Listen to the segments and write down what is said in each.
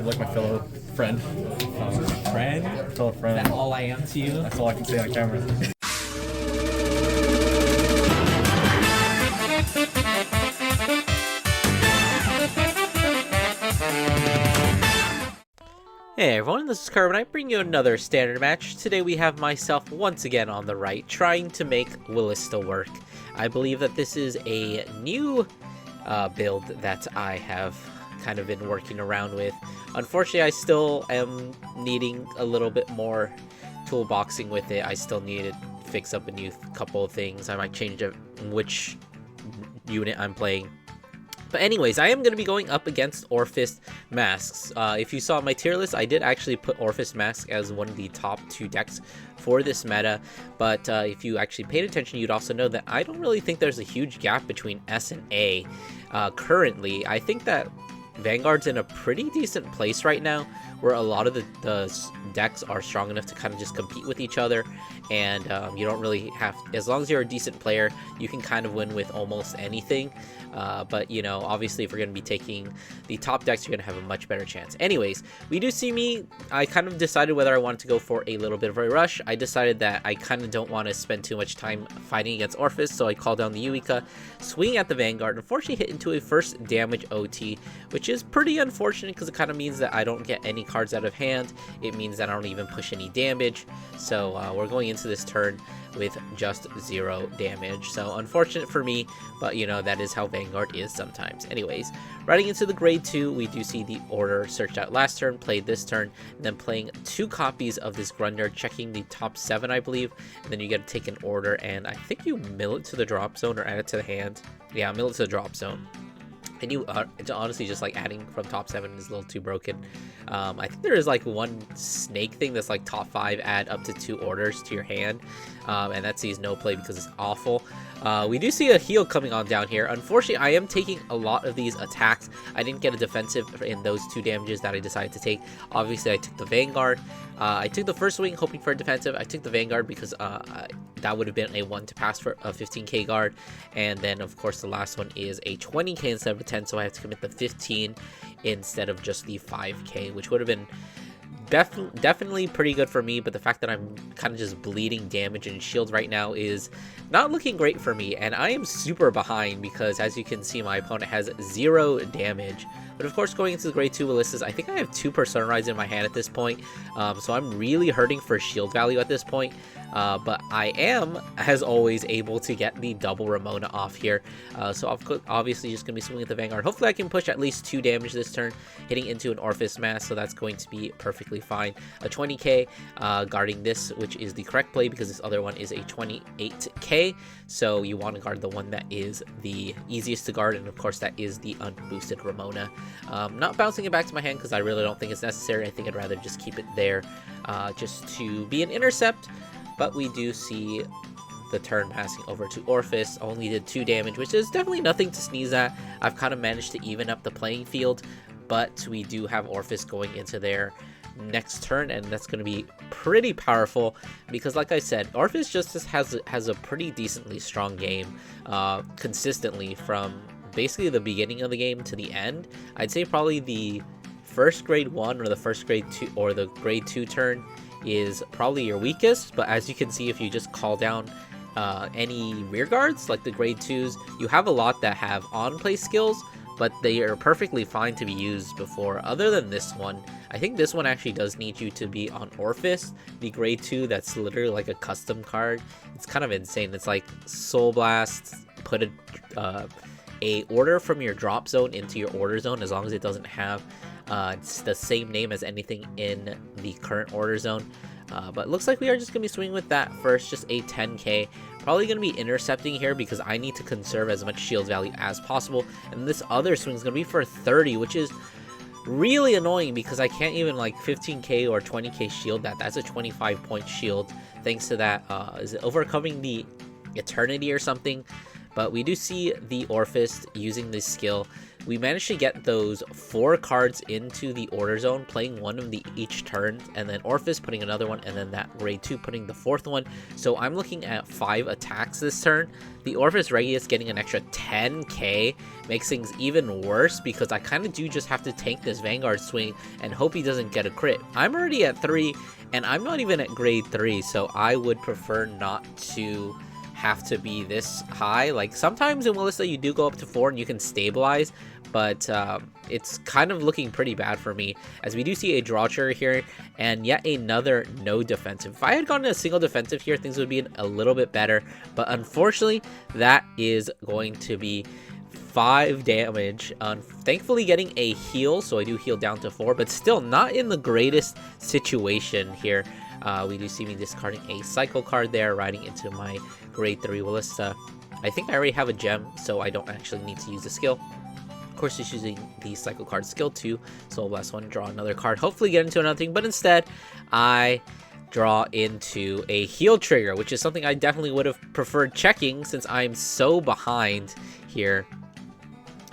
You're like my fellow friend. Friend? Fellow friend. Is that all I am to you? That's all I can say on camera. Hey everyone, this is Cardfight, bringing you another standard match. Today we have myself once again on the right, trying to make Wilista work. I believe that this is a new build that I have kind of been working around with. Unfortunately, I still am needing a little bit more toolboxing with it. I still need to fix up a new couple of things. I might change which unit I'm playing. But anyways, I am going to be going up against Orfist masks. If you saw my tier list, I did actually put Orfist mask as one of the top 2 decks for this meta. But if you actually paid attention, you'd also know that I don't really think there's a huge gap between S and A currently. I think that Vanguard's in a pretty decent place right now, where a lot of the decks are strong enough to kind of just compete with each other, and you don't really have, as long as you're a decent player, you can kind of win with almost anything. But you know, obviously if we're going to be taking the top decks, you're going to have a much better chance. Anyways, we do see me, I kind of decided whether I wanted to go for a little bit of a rush. I decided that I kind of don't want to spend too much time fighting against Orfist, so I called down the Uika, swing at the Vanguard, unfortunately hit into a first damage OT, which is pretty unfortunate because it kind of means that I don't get any cards out of hand. It means that I don't even push any damage, so we're going into this turn with just 0 damage. So unfortunate for me, but you know, that is how Vanguard is sometimes. Anyways, riding into the grade 2, we do see the order searched out last turn, played this turn, and then playing 2 copies of this Grundyard, checking the top 7, I believe, and then you get to take an order, and I think you mill it to the drop zone or add it to the hand. Yeah, mill it to the drop zone. And you honestly, just like adding from top 7 is a little too broken. I think there is like one snake thing that's like top 5, add up to 2 orders to your hand, and that sees no play because it's awful. We do see a heal coming on down here. Unfortunately, I am taking a lot of these attacks. I didn't get a defensive in those 2 damages that I decided to take. Obviously, I took the Vanguard. I took the first wing hoping for a defensive. I took the Vanguard because that would have been a 1 to pass for a 15k guard, and then of course the last one is a 20k instead of a 10, so I have to commit the 15 instead of just the 5k, which would have been definitely pretty good for me. But the fact that I'm kind of just bleeding damage and shield right now is not looking great for me, and I am super behind because, as you can see, my opponent has 0 damage. But of course, going into the grade 2 Wilistas, I think I have 2 Persona Rides in my hand at this point, so I'm really hurting for shield value at this point. But I am, as always, able to get the double Ramona off here. So I'm obviously just going to be swinging at the Vanguard. Hopefully I can push at least 2 damage this turn, hitting into an Orfist mask, so that's going to be perfectly fine. A 20k guarding this, which is the correct play because this other one is a 28k. So you want to guard the one that is the easiest to guard, and of course that is the unboosted Ramona. Not bouncing it back to my hand because I really don't think it's necessary. I think I'd rather just keep it there just to be an intercept. But we do see the turn passing over to Orfist. Only did 2 damage, which is definitely nothing to sneeze at. I've kind of managed to even up the playing field, but we do have Orfist going into their next turn, and that's going to be pretty powerful because, like I said, Orfist just has a pretty decently strong game consistently from basically the beginning of the game to the end. I'd say probably the first grade 1 or the first grade 2 or the grade 2 turn is probably your weakest, but as you can see, if you just call down any rear guards like the grade 2s, you have a lot that have on-play skills, but they are perfectly fine to be used before. Other than this one, I think this one actually does need you to be on Orfist, the grade 2 that's literally like a custom card. It's kind of insane. It's like Soul Blast, put a order from your drop zone into your order zone as long as it doesn't have it's the same name as anything in the current order zone. But looks like we are just going to be swinging with that first, just a 10k. Probably going to be intercepting here because I need to conserve as much shield value as possible. And this other swing is going to be for 30, which is really annoying because I can't even like 15k or 20k shield that. That's a 25 point shield thanks to that. Is it overcoming the eternity or something? But we do see the Orfist using this skill we managed to get those 4 cards into the order zone, playing one of the each turn, and then Orfist putting another one, and then that grade 2 putting the 4th one. So I'm looking at 5 attacks this turn. The Orfist Regius getting an extra 10k makes things even worse, because I kind of do just have to tank this Vanguard swing and hope he doesn't get a crit. I'm already at 3, and I'm not even at grade 3, so I would prefer not to have to be this high. Like, sometimes in Wilista you do go up to 4 and you can stabilize, but it's kind of looking pretty bad for me, as we do see a draw trigger here and yet another no defensive. If I had gotten a single defensive here, things would be a little bit better, but unfortunately that is going to be 5 damage. Thankfully getting a heal, so I do heal down to 4, but still not in the greatest situation here. We do see me discarding a cycle card there, riding into my grade 3 Wilista. I think I already have a gem, so I don't actually need to use the skill. Of course, just using the cycle card skill 2, Soul Blast 1, draw another card, hopefully get into another thing, but instead I draw into a heal trigger, which is something I definitely would have preferred checking, since I'm so behind here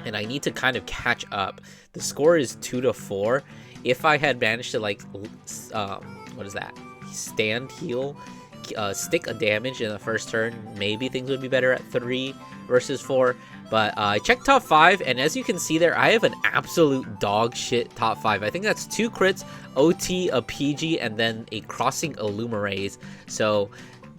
and I need to kind of catch up. The score is 2-4. If I had managed to, like, what is that? Stand heal, stick a damage in the first turn, maybe things would be better at 3 versus 4. But I checked top 5, and as you can see there, I have an absolute dog shit top 5. I think that's 2 crits, OT, a PG, and then a crossing Illumirays. So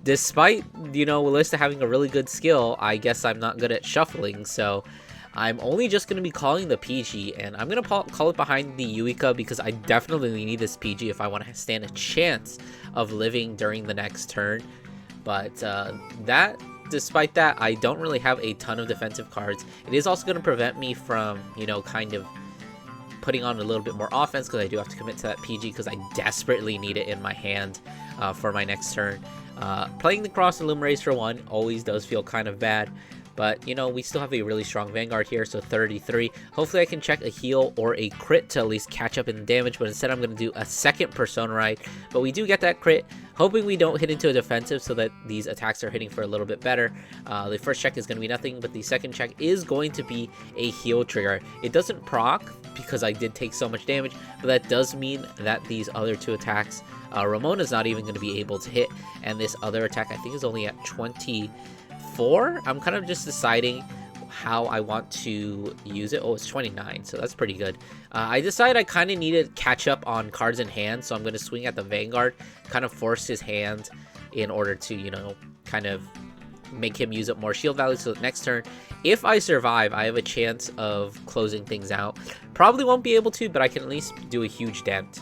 despite, you know, Wilista having a really good skill, I guess I'm not good at shuffling. So I'm only just going to be calling the PG, and I'm going to call it behind the Yuika, because I definitely need this PG if I want to stand a chance of living during the next turn. But despite that, I don't really have a ton of defensive cards. It is also going to prevent me from, you know, kind of putting on a little bit more offense, because I do have to commit to that PG, because I desperately need it in my hand for my next turn. Playing the Cross Illumirays for 1 always does feel kind of bad. But, you know, we still have a really strong Vanguard here, so 33. Hopefully I can check a heal or a crit to at least catch up in damage, but instead I'm going to do a second Persona Ride. But we do get that crit, hoping we don't hit into a defensive so that these attacks are hitting for a little bit better. The first check is going to be nothing, but the second check is going to be a heal trigger. It doesn't proc, because I did take so much damage, but that does mean that these other 2 attacks, Ramona's not even going to be able to hit, and this other attack I think is only at 24. I'm kind of just deciding how I want to use it. Oh, it's 29, so that's pretty good. I decided I kind of need to catch up on cards in hand, so I'm going to swing at the Vanguard, kind of force his hand in order to, you know, kind of make him use up more shield value. So next turn, if I survive, I have a chance of closing things out. Probably won't be able to, but I can at least do a huge dent.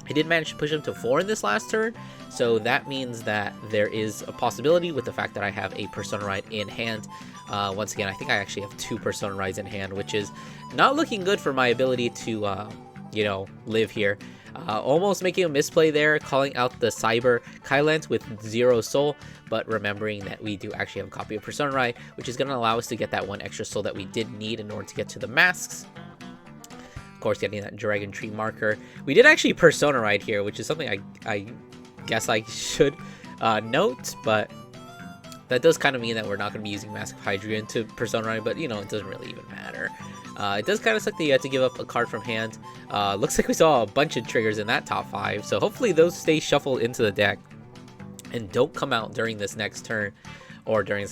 I did manage to push him to 4 in this last turn, so that means that there is a possibility with the fact that I have a Persona Ride in hand. Once again, I think I actually have 2 Persona Rides in hand, which is not looking good for my ability to, you know, live here. Almost making a misplay there, calling out the Cyber Kylant with 0 soul, but remembering that we do actually have a copy of Persona Ride, which is going to allow us to get that 1 extra soul that we did need in order to get to the masks. Course, getting that Dragon Tree marker. We did actually Persona Ride here, which is something I guess I should note, but that does kind of mean that we're not going to be using Mask of Hydreigon to Persona Ride, but, you know, it doesn't really even matter. It does kind of suck that you have to give up a card from hand. Looks like we saw a bunch of triggers in that top 5, so hopefully those stay shuffled into the deck and don't come out during this next turn, or during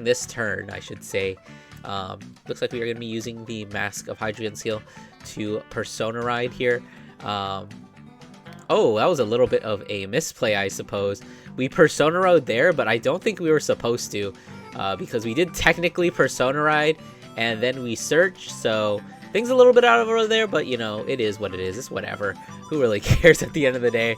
this turn, I should say. Looks like we are going to be using the Mask of Hydreigon skill to Persona Ride here. Oh, that was a little bit of a misplay, I suppose. We Persona Rode there, but I don't think we were supposed to, because we did technically Persona Ride, and then we search, so things a little bit out of order there, but, you know, it is what it is. It's whatever. Who really cares at the end of the day?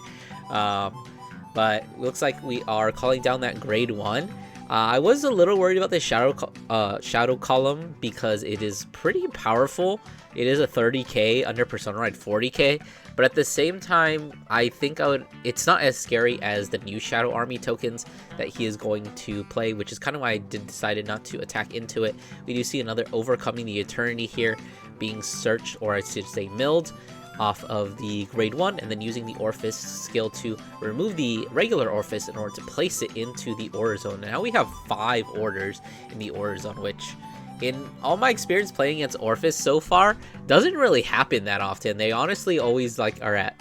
But looks like we are calling down that grade 1. I was a little worried about the shadow column, because it is pretty powerful. It is a 30k under Persona Ride 40k, but at the same time, I think it's not as scary as the new Shadow Army tokens that he is going to play, which is kind of why I decided not to attack into it. We do see another Overcoming the Eternity here being searched, or I should say milled, off of the grade 1, and then using the Orfist skill to remove the regular Orfist in order to place it into the order zone. Now we have 5 orders in the order zone, which in all my experience playing against Orfist so far, doesn't really happen that often. They honestly always like are at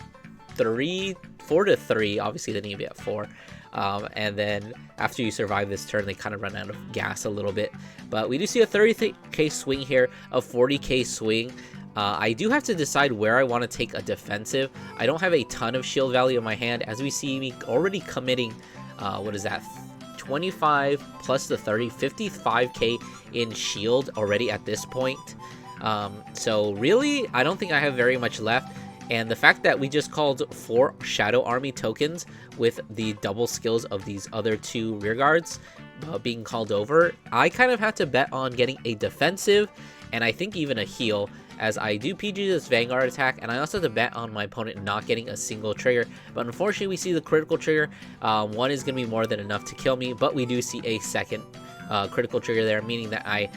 4 to 3. Obviously, they need to be at 4. And then after you survive this turn, they kind of run out of gas a little bit. But we do see a 30k swing here, a 40k swing. I do have to decide where I want to take a defensive. I don't have a ton of shield value in my hand, as we see me already committing, what is that, 25 plus the 30, 55k in shield already at this point. So really, I don't think I have very much left. And the fact that we just called 4 Shadow Army tokens with the double skills of these other 2 rear guards being called over, I kind of had to bet on getting a defensive and I think even a heal, as I do PG this Vanguard attack, and I also have to bet on my opponent not getting a single trigger. But unfortunately, we see the critical trigger. 1 is going to be more than enough to kill me, but we do see a second critical trigger there, meaning that I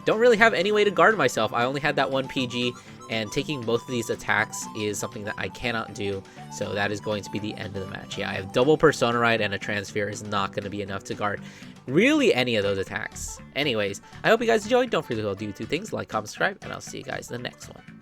don't really have any way to guard myself. I only had that 1 PG, and taking both of these attacks is something that I cannot do, so that is going to be the end of the match. Yeah, I have double Persona Ride, and a Transfer is not going to be enough to guard really any of those attacks. Anyways, I hope you guys enjoyed. Don't forget to do 2 things, like, comment, subscribe, and I'll see you guys in the next one.